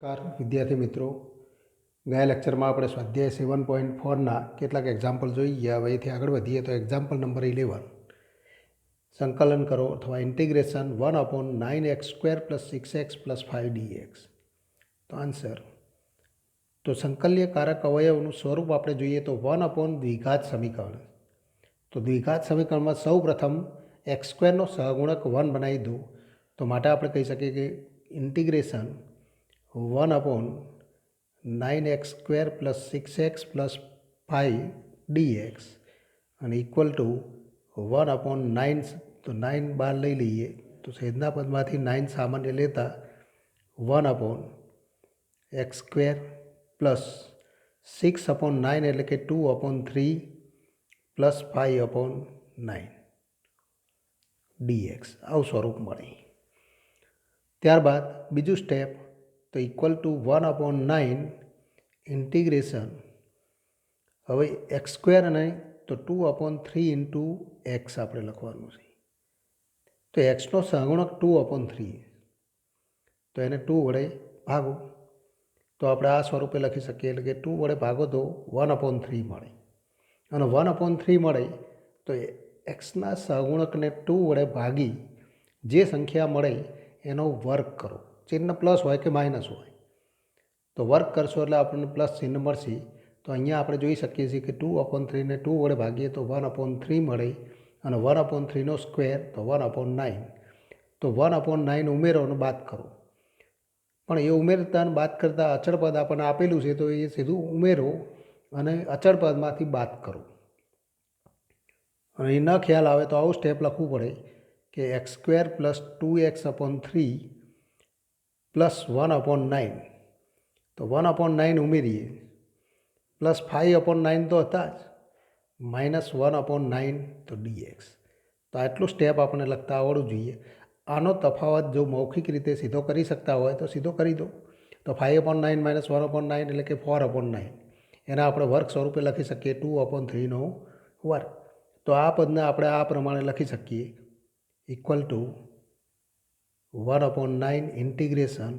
નમસ્કાર વિદ્યાર્થી મિત્રો, ગયા લેક્ચરમાં આપણે સ્વાધ્યાય 7.4ના કેટલાક એક્ઝામ્પલ જોઈ ગયા. હવે એથી આગળ વધીએ તો એક્ઝામ્પલ નંબર 11, સંકલન કરો અથવા ઇન્ટિગ્રેશન 1/9x² + 6x + 5dx. તો આન્સર, તો સંકલ્યકારક અવયવનું સ્વરૂપ આપણે જોઈએ તો 1/ દ્વિઘાત સમીકરણ. તો દ્વિઘાત સમીકરણમાં સૌ પ્રથમ x² નો સહગુણક 1 બનાવી દો. તો માટે આપણે કહી શકીએ કે ઇન્ટિગ્રેશન 1/9x² + 6x + 5dx અને ઇક્વલ ટુ 1/9. તો 9 બહાર લઈ લઈએ તો છેદના પદમાંથી 9 સામાન્ય લેતા 1/x² + 6/9 એટલે કે 2/3 + 5/9 dx આવું સ્વરૂપ મળે. ત્યારબાદ બીજું સ્ટેપ, તો ઇક્વલ ટુ 1/9 ઇન્ટિગ્રેશન, હવે x² અને તો 2/3 × x આપણે લખવાનું છે. તો એક્સનો સહગુણક 2/3, તો એને 2 વડે ભાગો. તો આપણે આ સ્વરૂપે લખી શકીએ, એટલે કે 2 વડે ભાગો તો 1/3 મળે. અને 1/3 મળે તો એક્સના સહગુણકને 2 વડે ભાગી જે સંખ્યા મળે એનો વર્ગ કરો. ચિહ્ન પ્લસ હોય કે માઇનસ હોય, તો વર્ગ કરશો એટલે આપણને પ્લસ ચિહ્ન મળશે. તો અહીંયા આપણે જોઈ શકીએ છીએ કે 2/3 ને 2 વડે ભાગીએ તો 1/3 મળે અને 1/3 નો સ્ક્વેર તો 1/9. તો 1/9 ઉમેરો અને બાદ કરો. પણ એ ઉમેરતા અને બાદ કરતાં અચળ પદ આપણને આપેલું છે, તો એ સીધું ઉમેરો અને અચળ પદમાંથી બાદ કરો. અને એ ન ખ્યાલ આવે તો આવું સ્ટેપ લખવું પડે કે x² + 2x/3 + 1/9. તો 1/9 ઉમેરીએ પ્લસ 5/9 તો હતા જ, -1/9 તો dx. તો આટલું સ્ટેપ આપણને લખતા આવડવું જોઈએ. આનો તફાવત જો મૌખિક રીતે સીધો કરી શકતા હોય તો સીધો કરી દો. તો 5/9 - 1/9 એટલે કે 4/9. એના આપણે વર્ગ સ્વરૂપે લખી શકીએ 2/3 નો વર્ગ. તો આ પદને આપણે આ પ્રમાણે લખી શકીએ, equal to 1/9 integration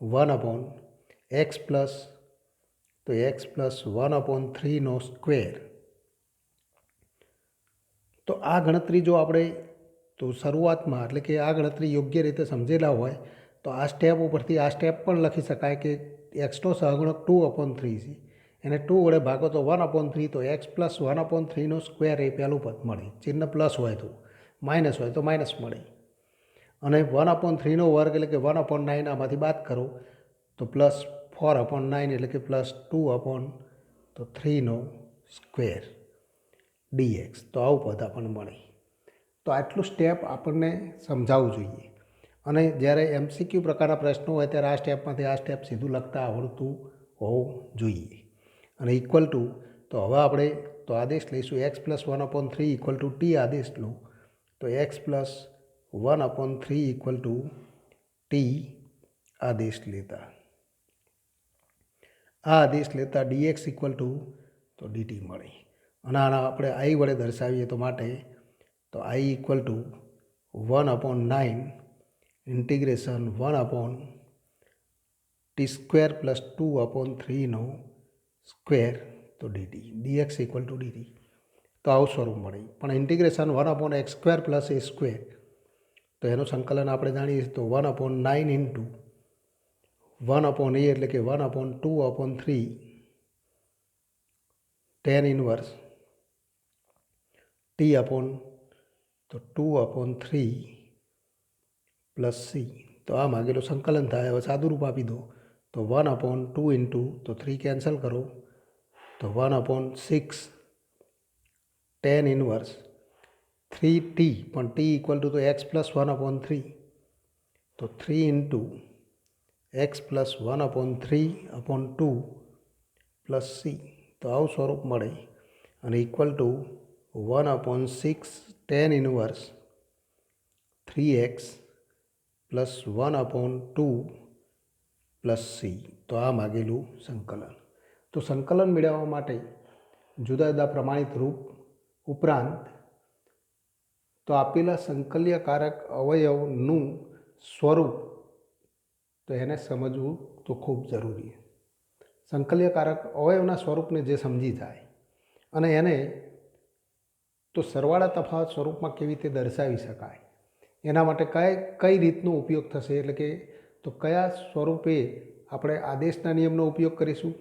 1/x plus, તો x + 1/3 નો સ્ક્વેર. તો આ ગણતરી જો આપણે તો શરૂઆતમાં, એટલે કે આ ગણતરી યોગ્ય રીતે સમજેલા હોય તો આ સ્ટેપ ઉપરથી આ સ્ટેપ પણ લખી શકાય કે એક્સનો સહગુણક 2/3 છે, એને 2 વડે ભાગો તો 1/3, તો x + 1/3 નો સ્ક્વેર એ પહેલું પદ મળે. ચિહ્ન પ્લસ હોય તો, માઇનસ હોય તો માઇનસ મળે. અને 1/3 નો વર્ગ એટલે કે 1/9 આમાંથી બાદ કરો તો પ્લસ 4/9 એટલે કે પ્લસ 2/3 નો સ્ક્વેર dx. તો આવું પદ આપણને મળે. તો આટલું સ્ટેપ આપણને સમજાવવું જોઈએ. અને જ્યારે MCQ પ્રકારના પ્રશ્નો હોય ત્યારે આ સ્ટેપમાંથી આ સ્ટેપ સીધું લખતા આવડતું હોવું જોઈએ. અને ઇક્વલ ટુ, તો હવે આપણે તો આદેશ લઈશું x + 1/3 = t આદેશ લો. તો x + 1/3 = t આદેશ લેતા, આ આદેશ લેતા dx તો dt મળે. અને આના આપણે i વડે દર્શાવીએ તો માટે, તો i = 1/9 ઇન્ટિગ્રેશન 1/t² + 2/3 નો સ્ક્વેર તો dt, dx = dt. તો આવું સ્વરૂપ મળે. પણ ઇન્ટિગ્રેશન 1/x² + a², તો એનું સંકલન આપણે જાણીએ તો 1/9 × 1/a એટલે કે 1/2/3 tan inverse t તો 2/3 + c. તો આ માગેલું સંકલન થાય. હવે સાદું રૂપ આપી દો તો 1/2 તો 3 કેન્સલ કરો તો 1/6 tan inverse 3t, પણ t = તો x + 1/3, તો 3 × x + 1/3/2 + c. તો આવું સ્વરૂપ મળે. અને equal two 1/6 tan inverse 3x + 1/2 + c. તો આ માગેલું સંકલન. તો સંકલન મેળવવા માટે જુદા જુદા પ્રમાણિત રૂપ ઉપરાંત તો આપેલા સંકલ્યકારક અવયવનું સ્વરૂપ, તો એને સમજવું તો ખૂબ જરૂરી છે. સંકલ્યકારક અવયવના સ્વરૂપને જે સમજી જાય અને એને તો સરવાળા તફાવત સ્વરૂપમાં કેવી રીતે દર્શાવી શકાય, એના માટે કઈ રીતનો ઉપયોગ થશે, એટલે કે તો કયા સ્વરૂપે આપણે આદેશના નિયમનો ઉપયોગ કરીશું,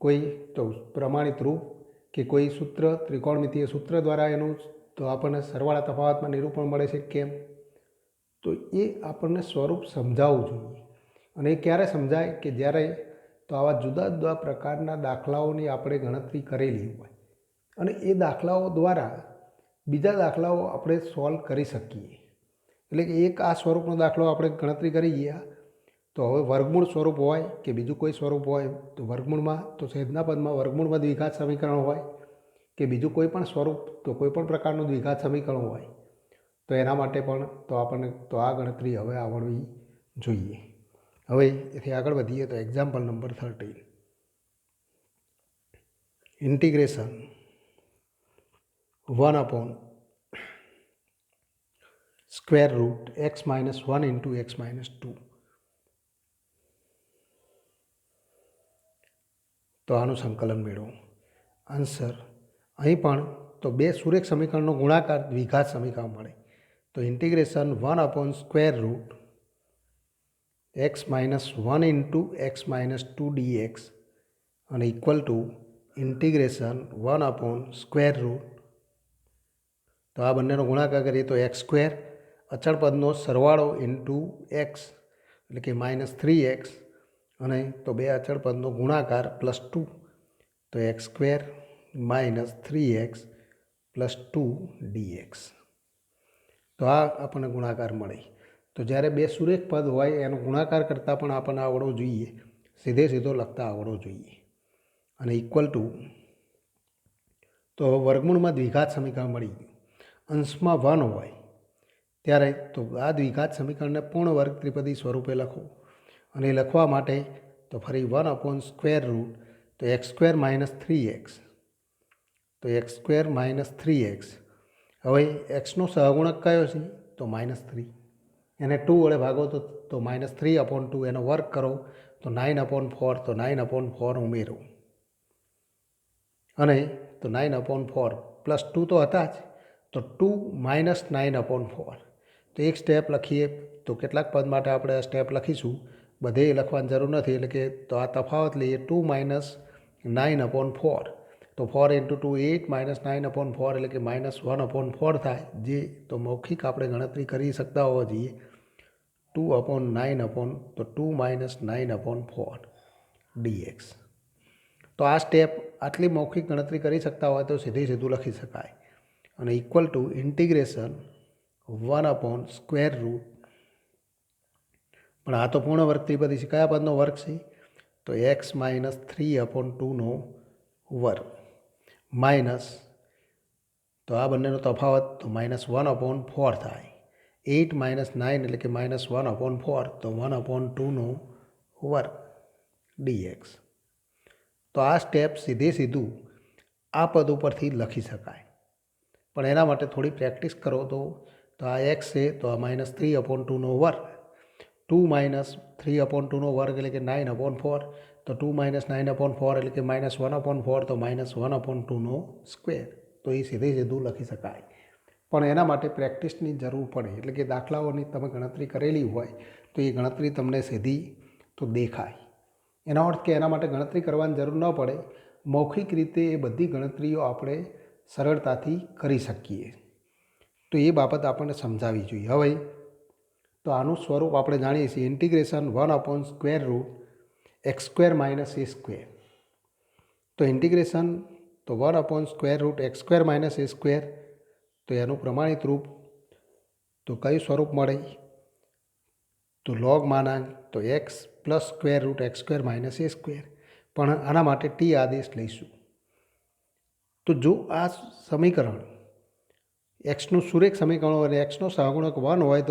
કોઈ તો પ્રમાણિત રૂપ કે કોઈ સૂત્ર, ત્રિકોણમિતીય સૂત્ર દ્વારા એનું તો આપણને સરવાળા તફાવતમાં નિરૂપણ મળે છે કેમ, તો એ આપણને સ્વરૂપ સમજાવવું જોઈએ. અને એ ક્યારે સમજાય કે જ્યારે તો આવા જુદા જુદા પ્રકારના દાખલાઓની આપણે ગણતરી કરેલી હોય અને એ દાખલાઓ દ્વારા બીજા દાખલાઓ આપણે સોલ્વ કરી શકીએ. એટલે કે એક આ સ્વરૂપનો દાખલો આપણે ગણતરી કરી ગયા, તો હવે વર્ગમૂળ સ્વરૂપ હોય કે બીજું કોઈ સ્વરૂપ હોય, તો વર્ગમૂળમાં તો છેદના પદમાં વર્ગમૂળમાં દ્વિઘાત સમીકરણ હોય કે બીજું કોઈ પણ સ્વરૂપ, તો કોઈ પણ પ્રકારનું દ્વિઘાત સમીકરણ હોય, તો એના માટે પણ તો આપણને તો આ ગણતરી હવે આવડવી જોઈએ. હવે એથી આગળ વધીએ તો example number 13, integration 1/√x - 1 × x - 2. તો આનું સંકલન મેળવો. આન્સર અહીં પણ તો બે સુરેખ સમીકરણનો ગુણાકાર દ્વિઘાત સમીકરણ મળે, તો ઇન્ટિગ્રેશન 1/√x - 1 × x - 2 dx અને ઇક્વલ ટુ ઇન્ટિગ્રેશન 1/√, તો આ બંનેનો ગુણાકાર કરીએ તો x², અચળ પદનો સરવાળો ઇન્ટુ x એટલે કે -3x, અને તો બે અચળ પદનો ગુણાકાર +2, તો x² - 3x + 2 dx. તો આ આપણને ગુણાકાર મળે. તો જ્યારે બે સુરેખ પદ હોય એનો ગુણાકાર કરતાં પણ આપણને આવડવો જોઈએ, સીધો લખતા આવડવો જોઈએ. અને ઇક્વલ ટુ, તો વર્ગમૂળમાં દ્વિઘાત સમીકરણ મળી ગયું. અંશમાં 1 હોય ત્યારે તો આ દ્વિઘાત સમીકરણને પૂર્ણ વર્ગ ત્રિપદી સ્વરૂપે લખો, અને લખવા માટે તો ફરી 1/√, તો x² - 3x, તો x² - 3x. હવે એક્સનો સહગુણક કયો છે તો -3, એને 2 વડે ભાગો તો -3/2, એનો વર્ગ કરો તો 9/4, તો 9/4 ઉમેરો, અને તો 9/4 +2 તો હતા જ, તો 2 - 9/4. તો એક સ્ટેપ લખીએ, તો કેટલાક પદ માટે આપણે આ સ્ટેપ લખીશું, બધે લખવાની જરૂર નથી. એટલે કે તો આ તફાવત લઈએ, 2 - 9/4, તો 4 × 2 8 - 9/4 એટલે કે -1/4 થાય, જે તો મૌખિક આપણે ગણતરી કરી શકતા હોવા જોઈએ. 2/9 તો 2 - 9/4 dx. તો આ સ્ટેપ આટલી મૌખિક ગણતરી કરી શકતા હોય તો સીધું લખી શકાય. અને ઇક્વલ ટુ ઇન્ટિગ્રેશન 1/√, પણ આ તો પૂર્ણ વર્ગ ત્રિપદી છે, કયા પદનો વર્ગ છે તો x - 3/2 નો વર્ગ, માઇનસ તો આ બંનેનો તફાવત તો -1/4 થાય, 8 - 9 એટલે કે -1/4, તો 1/2 નો વર્ગ dx. તો આ સ્ટેપ સીધું આ પદ ઉપરથી લખી શકાય, પણ એના માટે થોડી પ્રેક્ટિસ કરો તો આ x છે તો આ -3/2 નો વર્ગ, 2 - 3/2 નો વર્ગ એટલે કે 9/4, તો 2 - 9/4 એટલે કે -1/4, તો -1/2 નો સ્ક્વેર. તો એ સીધું લખી શકાય, પણ એના માટે પ્રેક્ટિસની જરૂર પડે. એટલે કે દાખલાઓની તમે ગણતરી કરેલી હોય તો એ ગણતરી તમને સીધી તો દેખાય. એનો અર્થ કે એના માટે ગણતરી કરવાની જરૂર ન પડે, મૌખિક રીતે એ બધી ગણતરીઓ આપણે સરળતાથી કરી શકીએ. તો એ બાબત આપણને સમજાવવી જોઈએ. હવે તો આનું સ્વરૂપ આપણે જાણીએ છીએ, ઇન્ટિગ્રેશન 1/√x² - a². તો ઇન્ટિગ્રેશન તો 1/√x² - a², તો એનું પ્રમાણિત રૂપ તો કયું સ્વરૂપ મળે તો log માનાંક, તો x + √x² - a². પણ આના માટે ટી આદેશ લઈશું. તો જો આ સમીકરણ એક્સનું સુરેખ સમીકરણ હોય અને એક્સનો સહગુણક 1 હોય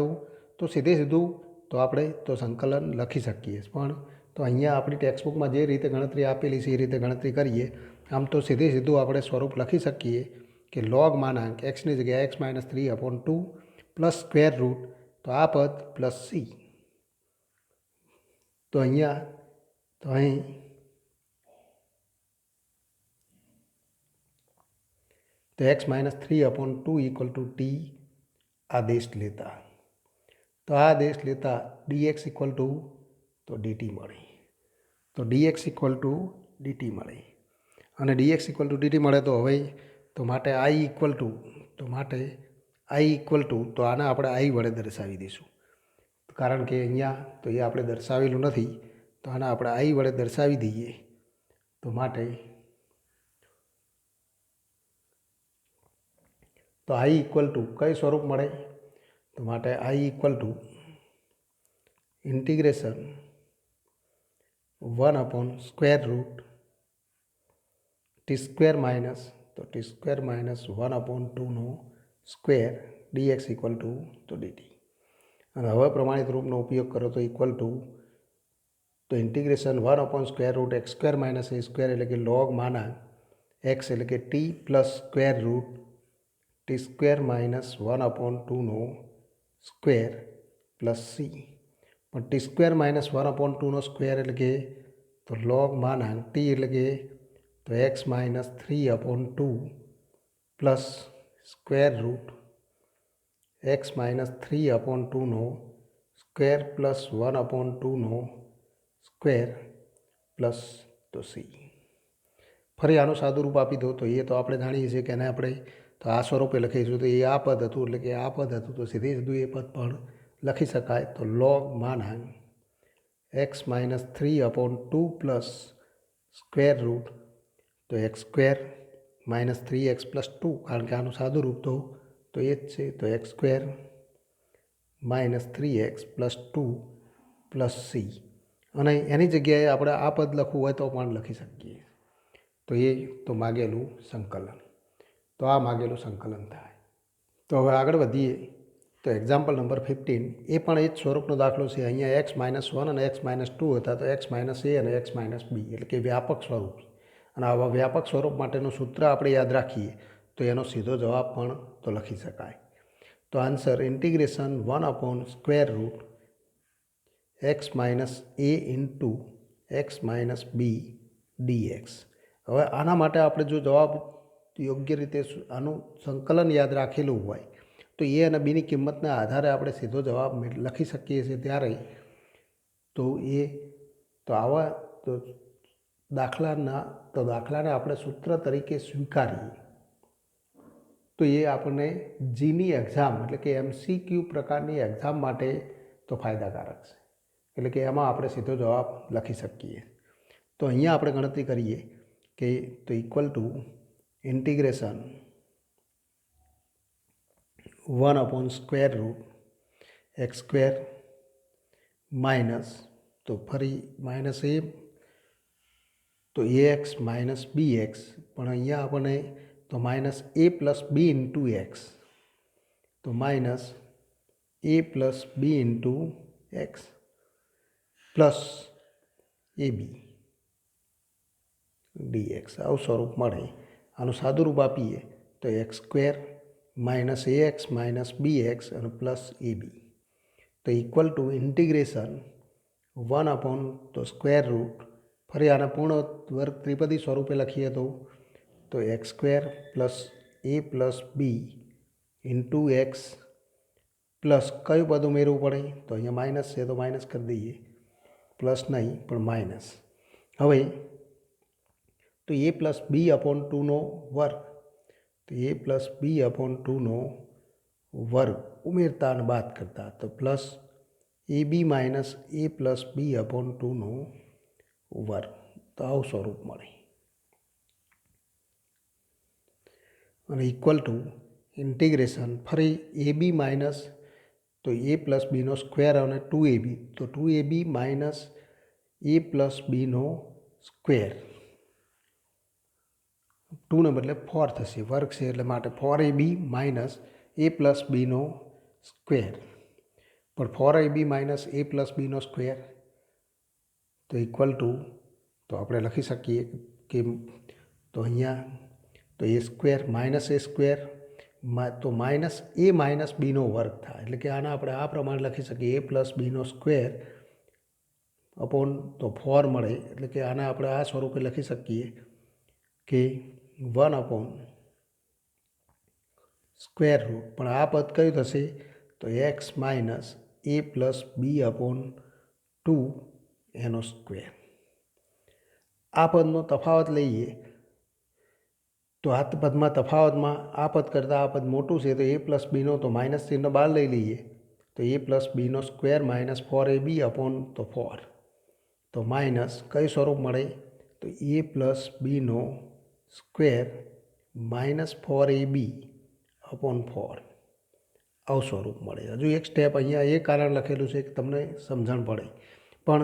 તો સીધું તો આપણે તો સંકલન લખી શકીએ. પણ તો અહીંયા આપણી ટેક્સ્ટબુકમાં જે રીતે ગણતરી આપેલી છે એ રીતે ગણતરી કરીએ. આમ તો સીધું આપણે સ્વરૂપ લખી શકીએ કે log માનાંક એક્સની જગ્યાએ x - 3/2 + √ તો આ પદ +c તો અહીંયા તો અહીં તો x-3/2 = t આદેશ લેતા તો આ આદેશ લેતા dx તો dt મળે તો dx dt મળે અને dx dt મળે તો હવે તો માટે i તો આને આપણે i વડે દર્શાવી દઈશું કારણ કે અહીંયા તો એ આપણે દર્શાવેલું નથી તો આને આપણે i વડે દર્શાવી દઈએ તો માટે તો i કઈ સ્વરૂપ મળે તો માટે i ઇન્ટિગ્રેશન 1/√t² માઇનસ તો t² માઇનસ 1/2 સ્ક્વેર dx તો dt અને હવે પ્રમાણિત રૂપનો ઉપયોગ કરો તો તો ઇન્ટિગ્રેશન 1/√x² માઇનસ a² એટલે કે log માના x એટલે કે t plus square route t² minus 1/2 square plus c પણ t² માઇનસ 1/2 સ્ક્વેર એટલે કે તો log માના t એટલે કે તો x minus 3/2 plus square route x minus 3/2 square plus 1/2 square plus તો c ફરી આનું સાદું રૂપ આપી દો તો એ તો આપણે જાણીએ છીએ કે એને આપણે તો આ સ્વરૂપે લખીશું તો એ આ પદ હતું એટલે કે આ પદ હતું તો સીધે સીધું એ પદ પણ લખી શકાય તો log માના x minus 3/2 plus square root તો x² માઇનસ 3x પ્લસ 2 કારણ કે આનું સાદું રૂપ તો એ જ છે તો x² minus 3x plus 2 plus c અને એની જગ્યાએ આપણે આ પદ લખવું હોય તો પણ લખી શકીએ તો માગેલું સંકલન તો આ માગેલું સંકલન થાય તો હવે આગળ વધીએ તો એક્ઝામ્પલ નંબર 15 એ પણ એ જ સ્વરૂપનો દાખલો છે અહીંયા x-1 અને x-2 હતા તો x-a અને x-b એટલે કે વ્યાપક સ્વરૂપ અને આવા વ્યાપક સ્વરૂપ માટેનું સૂત્ર આપણે યાદ રાખીએ તો એનો સીધો જવાબ પણ તો લખી શકાય તો answer integration 1/√x minus a into x minus b dx હવે આના માટે આપણે જો જવાબ યોગ્ય રીતે આનું સંકલન યાદ રાખેલું હોય તો એ અને બીની કિંમતના આધારે આપણે સીધો જવાબ લખી શકીએ છીએ ત્યારે તો આવા તો દાખલાને આપણે સૂત્ર તરીકે સ્વીકારીએ તો એ આપણને જીની એક્ઝામ એટલે કે MCQ પ્રકારની એક્ઝામ માટે તો ફાયદાકારક છે એટલે કે એમાં આપણે સીધો જવાબ લખી શકીએ તો અહીંયા આપણે ગણતરી કરીએ કે તો ઇન્ટિગ્રેશન 1/√x² માઇનસ તો ફરી માઇનસ a તો ax માઇનસ bx પણ અહીંયા આપણને તો minus a plus b into x તો minus a plus b into x plus ab dx આવું સ્વરૂપ મળે આનું સાદું રૂપ આપીએ તો x² minus ax minus bx અને પ્લસ ab તો ઇન્ટિગ્રેશન 1/√, ફરી આના પૂર્ણ વર્ગ ત્રિપદી સ્વરૂપે લખીએ તો x² plus a plus b into x plus કયું પદ ઉમેરવું પડે તો અહીંયા માઇનસ છે તો માઇનસ કરી દઈએ પ્લસ નહીં પણ માઇનસ હવે તો a પ્લસ b/2 વર્ગ તો a પ્લસ b/2 વર્ગ ઉમેરતા અને બાદ કરતા તો plus ab minus a plus b/2 વર્ગ તો આવું સ્વરૂપ મળે અને ઇન્ટિગ્રેશન ફરી ab માઇનસ તો a પ્લસ બીનો સ્ક્વેર અને 2ab તો 2ab માઇનસ a પ્લસ બીનો સ્ક્વેર 2 ને બદલે 4 થશે વર્ગ છે એટલે માટે 4ab માઇનસ a પ્લસ બીનો સ્ક્વેર પણ 4ab માઇનસ a પ્લસ બીનો સ્ક્વેર તો તો આપણે લખી શકીએ કે તો અહીંયા તો a square minus a square તો માઇનસ a માઇનસ બીનો વર્ગ થાય એટલે કે આના આપણે આ પ્રમાણે લખી શકીએ a પ્લસ બીનો સ્ક્વેર અપોન તો 4 મળે, એટલે કે આને આપણે આ સ્વરૂપે લખી શકીએ કે 1/√, પણ આ પદ કયું થશે તો x minus a plus B upon 2 એનો સ્ક્વેર. આ પદનો તફાવત લઈએ તો આ પદમાં તફાવતમાં આ પદ કરતાં આ પદ મોટું છે, તો a પ્લસ બીનો તો માઇનસ ચિહ્ન બહાર લઈ લઈએ તો a પ્લસ બીનો સ્ક્વેર માઇનસ 4ab અપોન તો 4, તો માઇનસ કયું સ્વરૂપ મળે તો a પ્લસ બીનો સ્ક્વેર માઇનસ 4ab અપોન 4, આવું સ્વરૂપ મળે. હજુ એક સ્ટેપ અહીંયા એ કારણ લખેલું છે કે તમને સમજણ પડે, પણ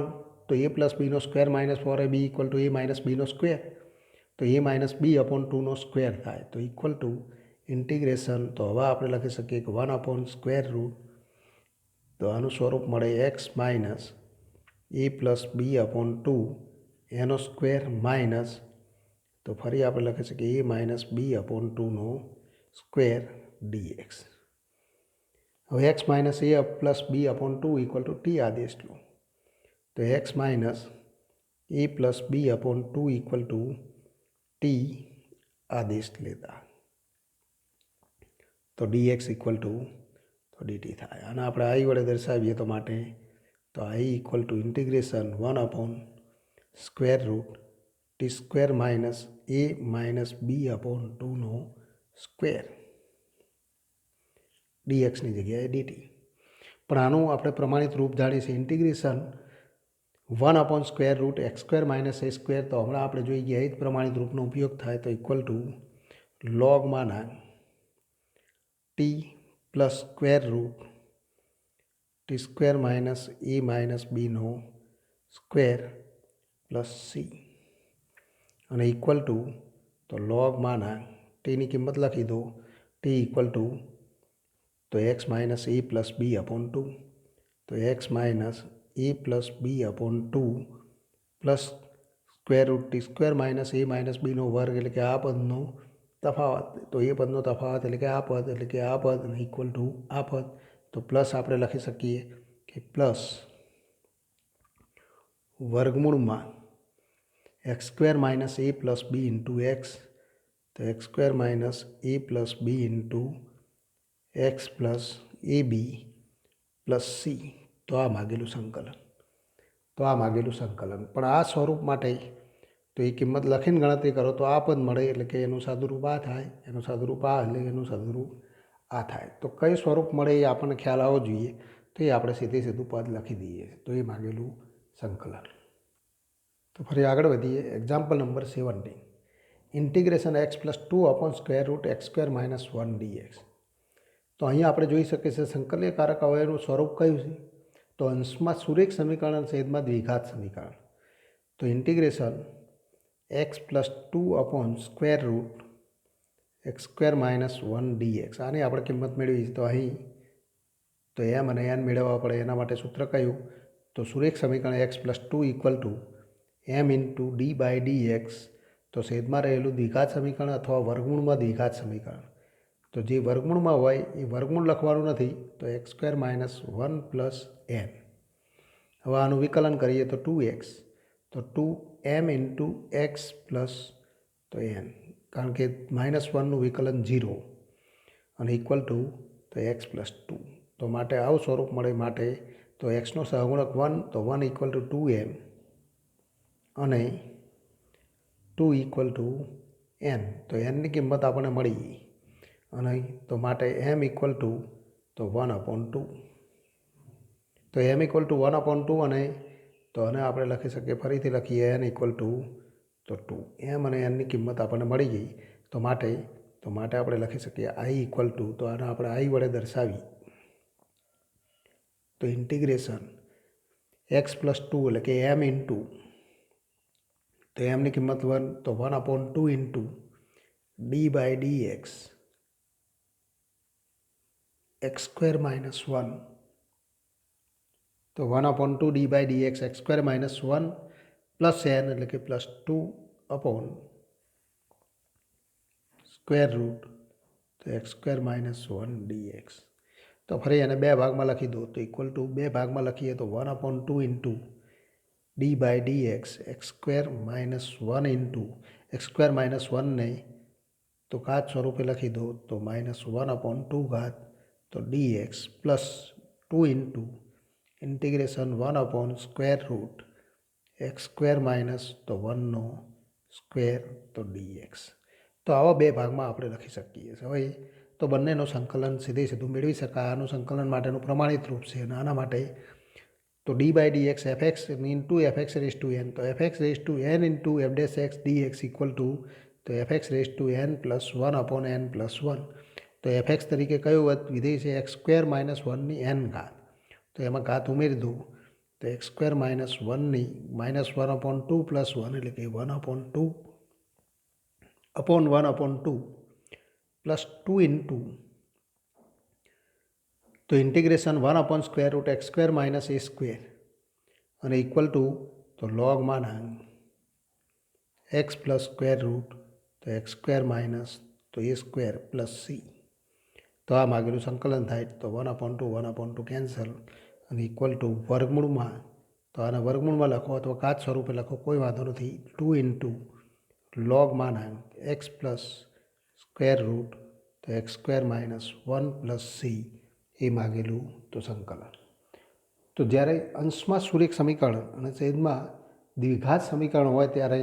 તો a પ્લસ બીનો square minus 4ab equal to a minus બીનો સ્ક્વેર, તો a માઇનસ બી અપોન 2નો સ્ક્વેર થાય, તો ઇક્વલ ટુ ઇન્ટિગ્રેશન, તો હવે આપણે લખી શકીએ કે 1/√, તો આનું સ્વરૂપ મળે x minus a plus B upon 2 એનો સ્ક્વેર માઇનસ, તો ફરી આપણે લખી શકીએ a માઇનસ બી અપોન 2નો સ્ક્વેર dx. હવે x minus a plus B upon 2 equal to t આદેશ લો, તો x minus a plus B upon 2 equal to T આદેશ લેતા, તો dx ઇક્વલ ટુ તો dt થાય. અને આપણે i વડે દર્શાવીએ તો માટે તો i equal to integration 1/√, T square minus a minus B upon 2નો સ્ક્વેર dxની જગ્યાએ dt. પણ આનું આપણે પ્રમાણિત રૂપ જાણીએ છીએ integration 1/√x² minus a square, તો હમણાં આપણે જોઈ ગયા એ જ પ્રમાણિત રૂપનો ઉપયોગ થાય, તો ઇક્વલ ટુ લોગમાંના T plus square root T square minus A minus બીનો સ્ક્વેર પ્લસ સી, અને ઇક્વલ ટુ તો લોગમાંના ટીની કિંમત લખી દો, ટી ઇક્વલ ટુ તો X minus A plus B upon 2, તો X minus A plus B upon 2 plus square root T square minus A minus બીનો વર્ગ, એટલે કે આ પદનો તફાવત, તો એ પદનો તફાવત એટલે કે આ પદ, એટલે કે આ પદ ઇક્વલ ટુ આ પદ, તો પ્લસ આપણે લખી શકીએ કે પ્લસ વર્ગમૂળમાં x² minus A plus B into x, તો x² minus A plus B into x plus A B plus C, તો આ માગેલું સંકલન, પણ આ સ્વરૂપ માટે તો એ કિંમત લખીને ગણતરી કરો તો આ પદ મળે, એટલે કે એનું સાદુરૂપ આ થાય, એનું સાદુરૂપ આ, એટલે એનું સાદુરૂપ આ થાય. તો કયું સ્વરૂપ મળે એ આપણને ખ્યાલ આવવો જોઈએ, તો એ આપણે સીધું પદ લખી દઈએ, તો એ માગેલું સંકલન. તો ફરી આગળ વધીએ. Example number 17, integration x plus 2 upon square root x² minus 1 dx. તો અહીંયા આપણે જોઈ શકીએ છીએ સંકલ્યકારક અવયવનું સ્વરૂપ કયું છે, તો અંશમાં સુરેખ સમીકરણ, છેદમાં દ્વિઘાત સમીકરણ. તો integration x plus 2 upon square root x² minus 1 dx, આની આપણે કિંમત મેળવી, તો અહીં તો એમ અને એન મેળવવા પડે, એના માટે સૂત્ર કયું, તો સુરેખ સમીકરણ x plus 2 equal to M into D by dx, તો છેદમાં રહેલું દ્વિઘાત સમીકરણ અથવા વર્ગમૂળમાં દ્વિઘાત સમીકરણ, તો જે વર્ગમૂળમાં હોય એ વર્ગમૂળ લખવાનું નથી, તો x² માઇનસ 1 પ્લસ એન. હવે આનું વિકલન કરીએ તો 2x, તો 2m ઇન્ટુ એક્સ પ્લસ તો એન, કારણ કે -1નું વિકલન 0, અને ઇક્વલ ટુ તો એક્સ પ્લસ 2, તો માટે આવું સ્વરૂપ મળે, માટે તો એક્સનો સહગુણક 1, તો 1 ઇક્વલ ટુ 2m અને 2 ઇક્વલ ટુ એન, તો એનની કિંમત આપણને મળી, અને તો માટે m ઇક્વલ ટુ તો 1/2, તો m ઇક્વલ ટુ 1/2, અને તો આને આપણે લખી શકીએ, ફરીથી લખીએ n ઇક્વલ ટુ તો 2, m અને nની કિંમત આપણને મળી ગઈ, તો માટે આપણે લખી શકીએ i ઇક્વલ ટુ, તો આને આપણે i વડે દર્શાવી, તો ઇન્ટિગ્રેશન x પ્લસ 2 એટલે કે m ઇન્ટુ, તો mની કિંમત 1, તો 1/2 into D by dx x² minus 1, તો 1/2 D by dx x² minus 1 plus n, એટલે કે પ્લસ 2 અપોન સ્ક્વેર રૂટ તો x² માઇનસ 1 dx. તો ફરી એને બે ભાગમાં લખી દો, તો ઇક્વલ ટુ બે ભાગમાં લખીએ તો 1/2 into D by D X square minus 1 into X square minus 1 તો ઘાત સ્વરૂપે લખી દો તો -1/2 ઘાત તો D x plus 2 into integration 1/√, X square minus તો 1નો સ્ક્વેર તો ડી એક્સ. તો આવા બે ભાગમાં આપણે લખી શકીએ છીએ. હવે તો બંનેનું સંકલન સીધું મેળવી શકાય. આનું સંકલન માટેનું પ્રમાણિત રૂપ છે અને આના માટે તો D by D X F X into F X raise to N, તો F X raise to N into F dash X D X equal to તો F X raise to N plus 1/n+1. તો એફએક્સ તરીકે કયું વિધેય છે? એક્સ સ્ક્વેર માઇનસ 1ની N ઘાત. તો એમાં ઘાત ઉમેરી દો તો એક્સ સ્ક્વેર માઇનસ 1ની -1/2 પ્લસ 1 એટલે કે 1/2 પ્લસ 2 ઇન્ટુ તો integration 1/√, X square minus A square અને ઇક્વલ ટુ તો લોગ માનાંક એક્સ પ્લસ સ્ક્વેર રૂટ તો એક્સ સ્ક્વેર માઇનસ તો એ સ્ક્વેર પ્લસ સી. તો આ માગેલું સંકલન થાય તો 1/2 કેન્સલ અને ઇક્વલ ટુ વર્ગમૂળમાં, તો આને વર્ગમૂળમાં લખો અથવા ઘાત સ્વરૂપે લખો, કોઈ વાંધો નથી. 2 ઇન્ટુ લોગ માનાંક એક્સ પ્લસ સ્ક્વેર રૂટ તો X square minus 1 plus C એ માગેલું તો સંકલન. તો જ્યારે અંશમાં સુરેખ સમીકરણ અને છેદમાં દ્વિઘાત સમીકરણ હોય ત્યારે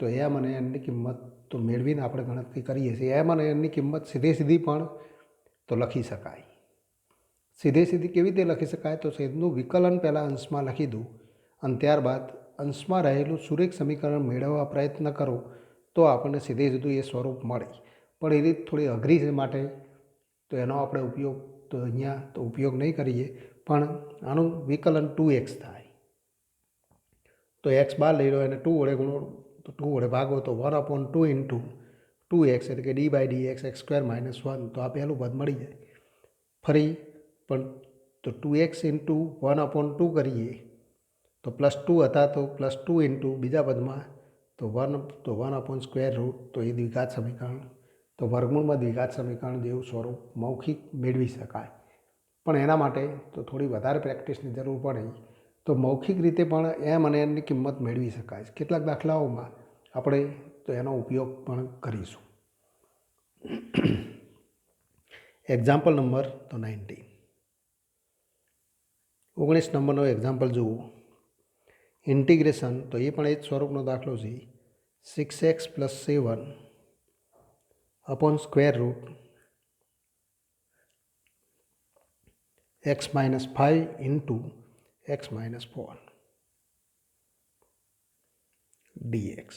તો એમ અને એનની કિંમત તો મેળવીને આપણે ગણતરી કરીએ છીએ. એમ અને એનની કિંમત સીધી પણ તો લખી શકાય. સીધી કેવી રીતે લખી શકાય? તો છેદનું વિકલન પહેલાં અંશમાં લખી દઉં અને ત્યારબાદ અંશમાં રહેલું સુરેખ સમીકરણ મેળવવા પ્રયત્ન કરો તો આપણને સીધું એ સ્વરૂપ મળે. પણ એ રીત થોડી અઘરી છે માટે તો એનો આપણે ઉપયોગ તો અહીંયા તો ઉપયોગ નહીં કરીએ. પણ આનું વિકલન 2x થાય તો એક્સ બાર લઈ લો અને 2 વડે ગુણો તો 2 વડે ભાગો તો 1/2 ઇન્ટુ 2x એટલે કે D by D X X square minus 1. તો આ પહેલું પદ મળી જાય. ફરી પણ તો 2x ઇન્ટુ 1/2 કરીએ તો +2 હતા તો +2 ઇન્ટુ બીજા પદમાં તો 1/√, તો એ દ્વિઘાત સમીકરણ તો વર્ગમૂળમાં દ્વિઘાત સમીકરણ જેવું સ્વરૂપ મૌખિક મેળવી શકાય. પણ એના માટે તો થોડી વધારે પ્રેક્ટિસની જરૂર પડે. તો મૌખિક રીતે પણ એમ અને એનની કિંમત મેળવી શકાય. કેટલાક દાખલાઓમાં આપણે તો એનો ઉપયોગ પણ કરીશું. એક્ઝામ્પલ નંબર તો 19 નંબરનો એક્ઝામ્પલ જુઓ. ઇન્ટિગ્રેશન તો એ પણ એ જ સ્વરૂપનો દાખલો છે. 6x + 7 upon square root x - 5 into x - 4 dx.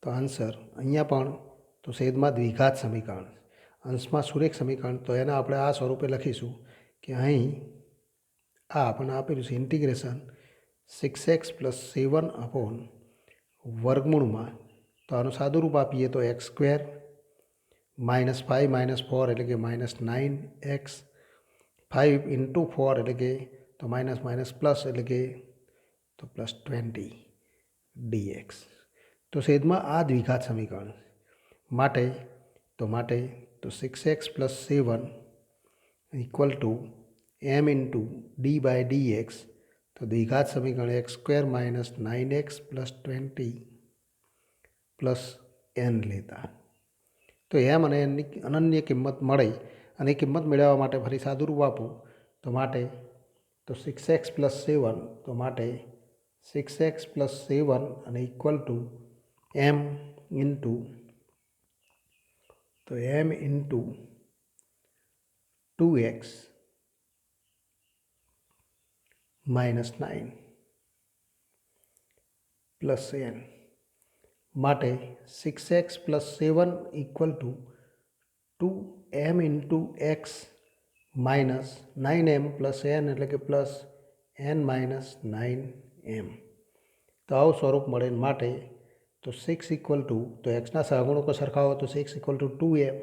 તો આન્સર અહીંયા પણ તો છેદમાં દ્વિઘાત સમીકરણ, અંશમાં સુરેખ સમીકરણ, તો એને આપણે આ સ્વરૂપે લખીશું કે અહીં આ આપણને આપેલું છે ઇન્ટિગ્રેશન 6x + 7 અપોન વર્ગમૂળમાં, તો આનું સાદુરૂપ આપીએ તો x સ્ક્વેર -5 - 4 એટલે કે -9x, 5 ઇન્ટુ 4 એટલે કે તો માઇનસ પ્લસ એટલે કે તો +20 dx. તો છેદમાં આ દ્વિઘાત સમીકરણ માટે તો 6x + 7 equal to m into D by D X. તો દ્વિઘાત સમીકરણ x સ્ક્વેર -9x + 20 + n લેતા તો એમ અને એની અનન્ય કિંમત મળે. અને કિંમત મેળવવા માટે ફરી સાદુરૂપ આપો તો 6x + 7 તો 6x + 7 અને ઇક્વલ ટુ m ઇન્ટુ તો m into 2x - 9 plus n માટે 6x + 7 equal two 2m into x - 9m plus n એટલે કે પ્લસ n - 9m. તો આવું સ્વરૂપ મળે માટે તો 6 ઇક્વલ ટુ તો એક્સના સહગુણકો સરખાવો તો 6 ઇક્વલ ટુ 2m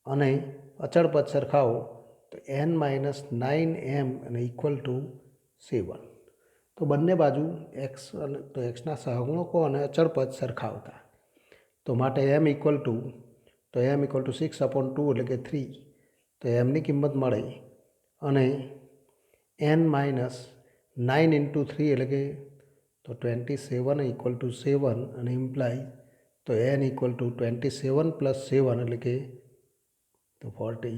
અને અચળ પદ સરખાવો તો n - 9m અને ઇક્વલ ટુ 7. તો બંને બાજુ એક્સ અને તો એક્સના સહગુણકો અને અચળ પદ સરખાવતા તો માટે m ઇક્વલ ટુ 6/2 એટલે કે 3. તો એમની કિંમત મળે અને n - 9 ઇન્ટુ 3 એટલે કે તો 27 ઇક્વલ ટુ 7 અને ઇમ્પ્લાય તો n ઇક્વલ ટુ 27 પ્લસ 7 એટલે કે તો 40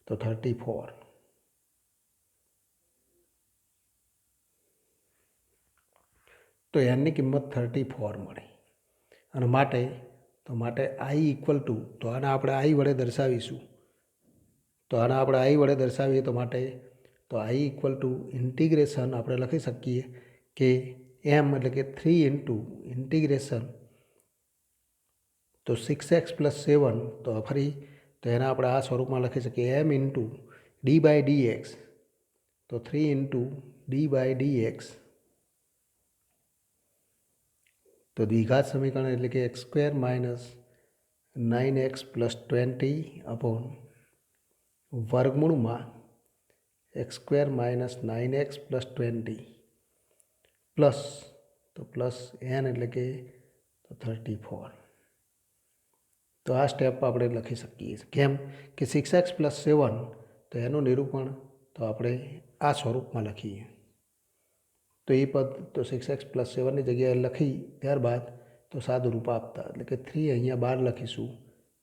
તો 34. તો એનની કિંમત 34 મળી અને માટે આઈ ઇક્વલ ટુ તો આને આપણે આઈ વડે દર્શાવીશું. તો આને આપણે આઈ વડે દર્શાવીએ તો માટે તો આઈ ઇક્વલ ટુ ઇન્ટિગ્રેશન આપણે લખી શકીએ કે એમ એટલે કે 3 ઇન્ટુ ઇન્ટિગ્રેશન તો 6x પ્લસ 7 તો ફરી તો એના આપણે આ સ્વરૂપમાં લખી શકીએ એમ into D by D X તો 3 into D by D X તો દ્વિઘાત સમીકરણ એટલે કે X square minus 9x plus 20 upon વર્ગમૂળમાં X square minus 9x plus 20 plus તો પ્લસ એન એટલે કે 34. તો આ સ્ટેપ આપણે લખી શકીએ કેમ કે 6x પ્લસ 7 તો એનું નિરૂપણ તો આપણે આ સ્વરૂપમાં લખીએ તો એ પદ તો 6x પ્લસ 7ની જગ્યાએ લખી ત્યારબાદ તો સાદું રૂપ આપતા એટલે કે 3 અહીંયા બહાર લખીશું,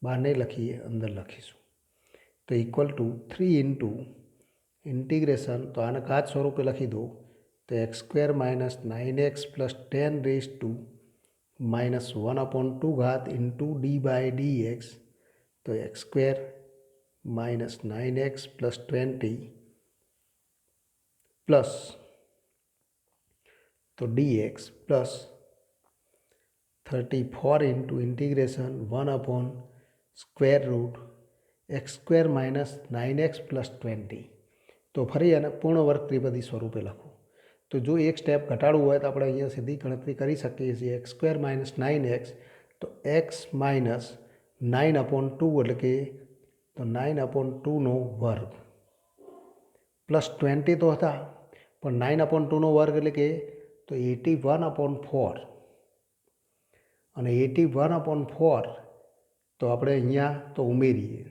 બહાર નહીં લખીએ અંદર લખીશું તો ઇક્વલ ટુ 3 ઇન્ટુ ઇન્ટિગ્રેશન તો આને ઘાત સ્વરૂપે લખી દો તો X square minus 9x plus 10 raise to minus 1/2 ઘાત into D by D X તો X square minus 9x plus 20 plus તો dx plus 34 into integration 1/√x square minus 9x plus 20 તો ફરી એને પૂર્ણ વર્ગ ત્રિપદી સ્વરૂપે લખો. તો જો એક સ્ટેપ ઘટાડવું હોય તો આપણે અહીંયા સીધી ગણતરી કરી શકીએ છીએ એક્સ સ્ક્વેર માઇનસ 9x તો x માઇનસ 9/2 એટલે કે તો 9/2નો વર્ગ પ્લસ 20 તો હતા પણ 9/2નો વર્ગ એટલે કે તો 81/4 અને 81/4 તો આપણે અહીંયા તો ઉમેરીએ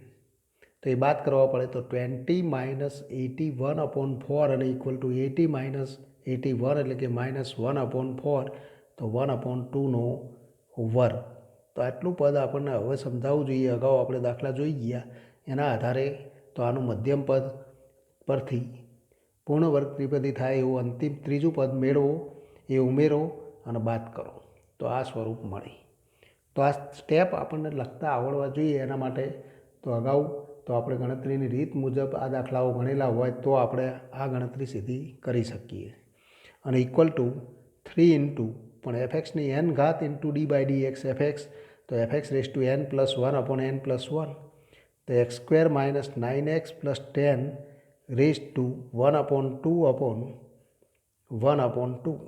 તો એ બાદ કરવા પડે તો 20 માઇનસ 81/4 અને ઇક્વલ ટુ 80 માઇનસ 81 એટલે કે માઇનસ 1/4 તો 1/2નો વર્ગ. તો આટલું પદ આપણને હવે સમજાવવું જોઈએ. અગાઉ આપણે દાખલા જોઈ ગયા એના આધારે તો આનું મધ્યમ પદ પરથી પૂર્ણ વર્ગ ત્રિપદી થાય એવું અંતિમ ત્રીજું પદ મેળવો એ ઉમેરો અને બાદ કરો તો આ સ્વરૂપ મળે. તો આ સ્ટેપ આપણને લખતા આવડવા જોઈએ. એના માટે તો અગાઉ તો આપણે ગણતરીની રીત મુજબ આ દાખલાઓ ગણેલા હોય તો આપણે આ ગણતરી સીધી કરી શકીએ. અને ઇક્વલ ટુ 3 ઇન્ટુ પણ એફએક્સની એન ઘાત into D by D X F X તો F X raise to n plus 1/n+1 તો X square minus 9x plus 10 raise to 1/2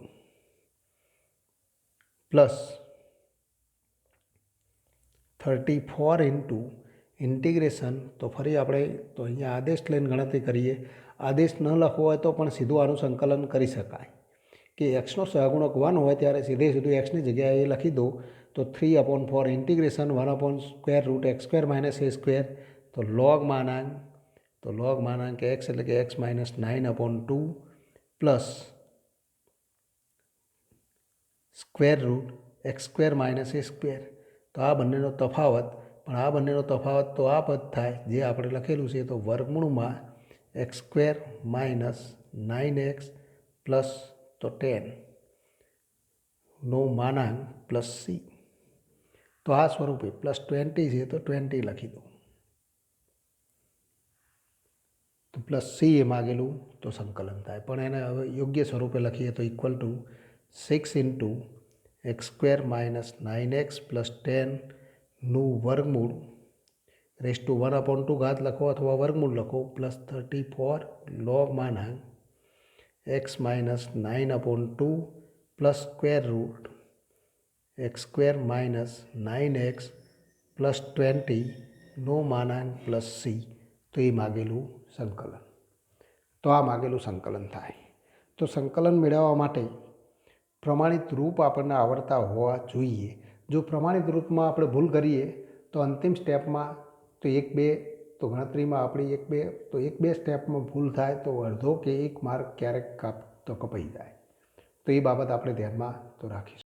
plus 34 into integration તો ફરી આપણે તો અહીંયા આદેશ લઈને ગણતરી કરીએ. આદેશ ન લખવો હોય તો પણ સીધું આનું સંકલન કરી શકાય કે એક્સનો સહગુણક 1 હોય ત્યારે સીધું એક્સની જગ્યાએ લખી દો તો 3/4 integration 1/√x² minus a square તો લોગ માનાંક એક્સ એટલે કે x minus 9/2 plus √x² minus a square તો આ બંનેનો તફાવત પણ આ બંનેનો તફાવત તો આ પદ થાય જે આપણે લખેલું છે તો વર્ગમૂળમાં x² માઇનસ 9x પ્લસ તો 10 નો માનાંક પ્લસ સી તો આ સ્વરૂપે પ્લસ 20 છે તો 20 લખી દો તો પ્લસ સી એ માગેલું તો સંકલન થાય. પણ એને હવે યોગ્ય સ્વરૂપે લખીએ તો equal to 6 into x² minus 9x plus 10નું વર્ગમૂળ રેસ ટુ 1/2 ઘાત લખો અથવા વર્ગમૂળ લખો પ્લસ 34 લોગ માનાંક x minus 9/2 plus √x² minus 9x plus 20નો માનાંક પ્લસ સી તો એ માગેલું સંકલન. તો આ માગેલું સંકલન થાય. તો સંકલન મેળવવા માટે પ્રમાણિત રૂપ આપણને આવડતા હોવા જોઈએ. જો પ્રમાણિત રૂપમાં આપણે ભૂલ કરીએ તો અંતિમ સ્ટેપમાં તો 1-2 તો ગણતરીમાં આપણી 1-2 સ્ટેપમાં ભૂલ થાય તો અડધો કે 1 માર્ક ક્યારેક કાપતો તો કપાઈ જાય. તો એ બાબત આપણે ધ્યાનમાં તો રાખીશું.